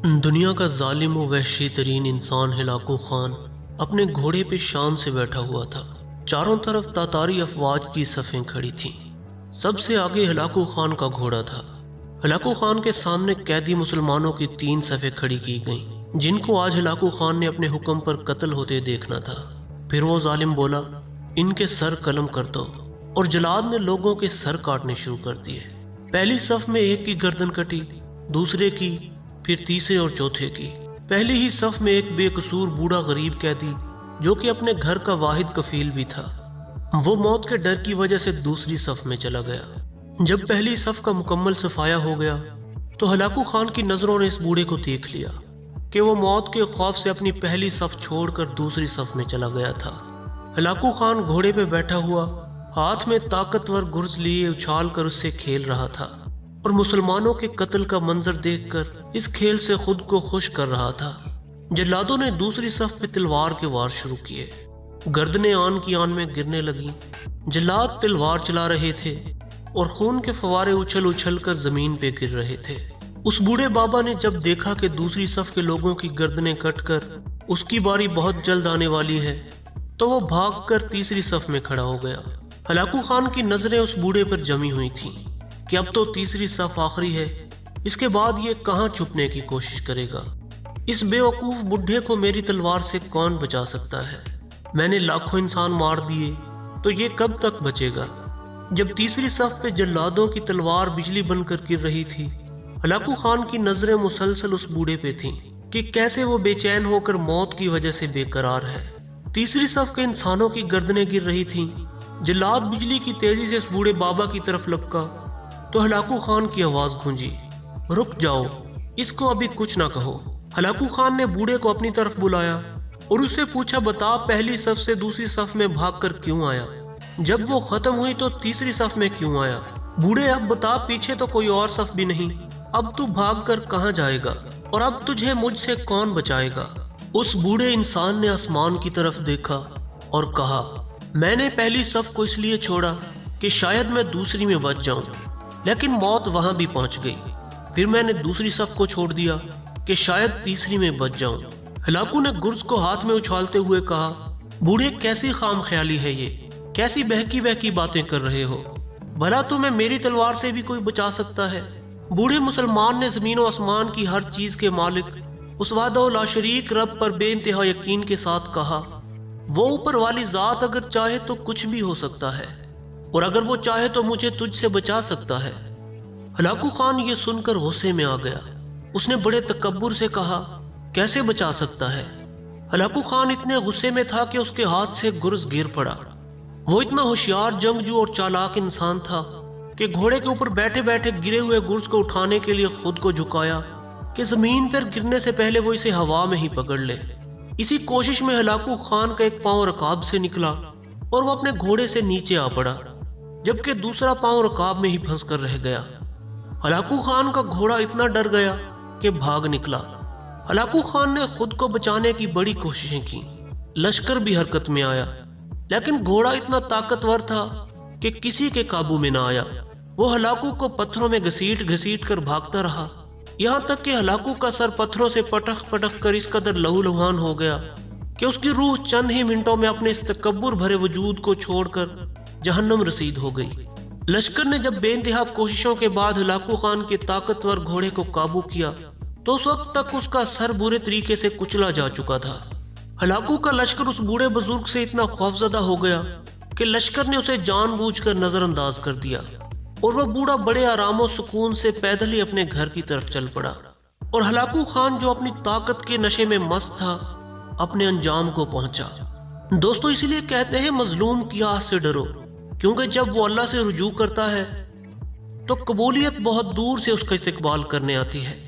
دنیا کا ظالم و وحشی ترین انسان ہلاکو خان اپنے گھوڑے پہ شان سے بیٹھا ہوا تھا۔ چاروں طرف تاتاری افواج کی صفیں کھڑی تھیں۔ سب سے آگے ہلاکو خان کا گھوڑا تھا۔ ہلاکو خان کے سامنے قیدی مسلمانوں کی 3 صفیں کھڑی کی گئیں، جن کو آج ہلاکو خان نے اپنے حکم پر قتل ہوتے دیکھنا تھا۔ پھر وہ ظالم بولا، ان کے سر قلم کر دو، اور جلاد نے لوگوں کے سر کاٹنے شروع کر دیے۔ پہلی صف میں ایک کی گردن کٹی، دوسرے کی، پھر تیسرے اور چوتھے کی۔ پہلی ہی صف میں ایک بے قصور بوڑھا غریب قیدی، جو کہ اپنے گھر کا واحد کفیل بھی تھا، وہ موت کے ڈر کی وجہ سے دوسری صف میں چلا گیا۔ جب پہلی صف کا مکمل صفایا ہو گیا تو ہلاکو خان کی نظروں نے اس بوڑھے کو دیکھ لیا کہ وہ موت کے خوف سے اپنی پہلی صف چھوڑ کر دوسری صف میں چلا گیا تھا۔ ہلاکو خان گھوڑے پہ بیٹھا ہوا، ہاتھ میں طاقتور گرز لیے اچھال کر اس سے کھیل رہا تھا، اور مسلمانوں کے قتل کا منظر دیکھ کر اس کھیل سے خود کو خوش کر رہا تھا۔ جلادوں نے دوسری صف پہ تلوار کے وار شروع کیے، گردنیں آن کی آن میں گرنے لگیں۔ جلاد تلوار چلا رہے تھے اور خون کے فوارے اچھل اچھل کر زمین پہ گر رہے تھے۔ اس بوڑھے بابا نے جب دیکھا کہ دوسری صف کے لوگوں کی گردنیں کٹ کر اس کی باری بہت جلد آنے والی ہے، تو وہ بھاگ کر تیسری صف میں کھڑا ہو گیا۔ ہلاکو خان کی نظریں اس بوڑھے پر جمی ہوئی تھیں کہ اب تو تیسری صف آخری ہے، اس کے بعد یہ کہاں چھپنے کی کوشش کرے گا؟ اس بے وقوف بڈھے کو میری تلوار سے کون بچا سکتا ہے؟ میں نے لاکھوں انسان مار دیے تو یہ کب تک بچے گا؟ جب تیسری صف پہ جلادوں کی تلوار بجلی بن کر گر رہی تھی، ہلاکو خان کی نظریں مسلسل اس بوڑھے پہ تھیں کہ کیسے وہ بے چین ہو کر موت کی وجہ سے بے قرار ہے۔ تیسری صف کے انسانوں کی گردنیں گر رہی تھیں۔ جلاد بجلی کی تیزی سے اس بوڑھے بابا کی طرف لپکا تو ہلاکو خان کی آواز گونجی، رک جاؤ، اس کو ابھی کچھ نہ کہو۔ ہلاکو خان نے بوڑھے کو اپنی طرف بلایا اور اس سے پوچھا، بتا پہلی صف سے دوسری صف میں بھاگ کر کیوں آیا؟ جب وہ ختم ہوئی تو تیسری صف میں کیوں آیا؟ بوڑھے، اب بتا، پیچھے تو کوئی اور صف بھی نہیں، اب تو بھاگ کر کہاں جائے گا؟ اور اب تجھے مجھ سے کون بچائے گا؟ اس بوڑھے انسان نے آسمان کی طرف دیکھا اور کہا، میں نے پہلی صف کو اس لیے چھوڑا کہ شاید میں دوسری میں بچ جاؤں، لیکن موت وہاں بھی پہنچ گئی۔ پھر میں نے دوسری صف کو چھوڑ دیا کہ شاید تیسری میں بچ جاؤں۔ ہلاکو نے گرز کو ہاتھ میں اچھالتے ہوئے کہا، بوڑھے، کیسی خام خیالی ہے یہ؟ کیسی بہکی بہکی باتیں کر رہے ہو؟ بھلا تمہیں میری تلوار سے بھی کوئی بچا سکتا ہے؟ بوڑھے مسلمان نے زمین و آسمان کی ہر چیز کے مالک اس وحدہ لا شریک رب پر بے انتہا یقین کے ساتھ کہا، وہ اوپر والی ذات اگر چاہے تو کچھ بھی ہو سکتا ہے، اور اگر وہ چاہے تو مجھے تجھ سے بچا سکتا ہے۔ ہلاکو خان یہ سن کر غصے میں آ گیا۔ اس نے بڑے تکبر سے کہا، کیسے بچا سکتا ہے؟ ہلاکو خان اتنے غصے میں تھا کہ اس کے ہاتھ سے گرز گر پڑا۔ وہ اتنا ہوشیار جنگجو اور چالاک انسان تھا کہ گھوڑے کے اوپر بیٹھے بیٹھے گرے ہوئے گرز کو اٹھانے کے لیے خود کو جھکایا کہ زمین پر گرنے سے پہلے وہ اسے ہوا میں ہی پکڑ لے۔ اسی کوشش میں ہلاکو خان کا ایک پاؤں رکاب سے نکلا اور وہ اپنے گھوڑے سے نیچے آ پڑا، جبکہ دوسرا پاؤں رکاب میں ہی پھنس کر رہ گیا۔ ہلاکو خان کا گھوڑا اتنا ڈر گیا کہ بھاگ نکلا۔ ہلاکو خان نے خود کو بچانے کی بڑی کوششیں کی، لشکر بھی حرکت میں آیا، لیکن گھوڑا اتنا طاقتور تھا کہ کسی کے قابو میں نہ آیا۔ وہ ہلاکو کو پتھروں میں گھسیٹ گھسیٹ کر بھاگتا رہا، یہاں تک کہ ہلاکو کا سر پتھروں سے پٹخ پٹخ کر اس قدر لہو لہان ہو گیا کہ اس کی روح چند ہی منٹوں میں اپنے اس تکبر بھرے وجود کو چھوڑ کر جہنم رسید ہو گئی۔ لشکر نے جب بے انتہا کوششوں کے بعد ہلاکو خان کے طاقتور گھوڑے کو قابو کیا تو اس وقت تک اس کا سر برے طریقے سے کچلا جا چکا تھا۔ ہلاکو کا لشکر اس بوڑھے بزرگ سے اتنا خوفزدہ ہو گیا کہ لشکر نے اسے جان بوجھ کر نظر انداز کر دیا، اور وہ بوڑھا بڑے آرام و سکون سے پیدل ہی اپنے گھر کی طرف چل پڑا، اور ہلاکو خان جو اپنی طاقت کے نشے میں مست تھا اپنے انجام کو پہنچا۔ دوستو، اسی لیے کہتے ہیں مظلوم کی آہ سے ڈرو، کیونکہ جب وہ اللہ سے رجوع کرتا ہے تو قبولیت بہت دور سے اس کا استقبال کرنے آتی ہے۔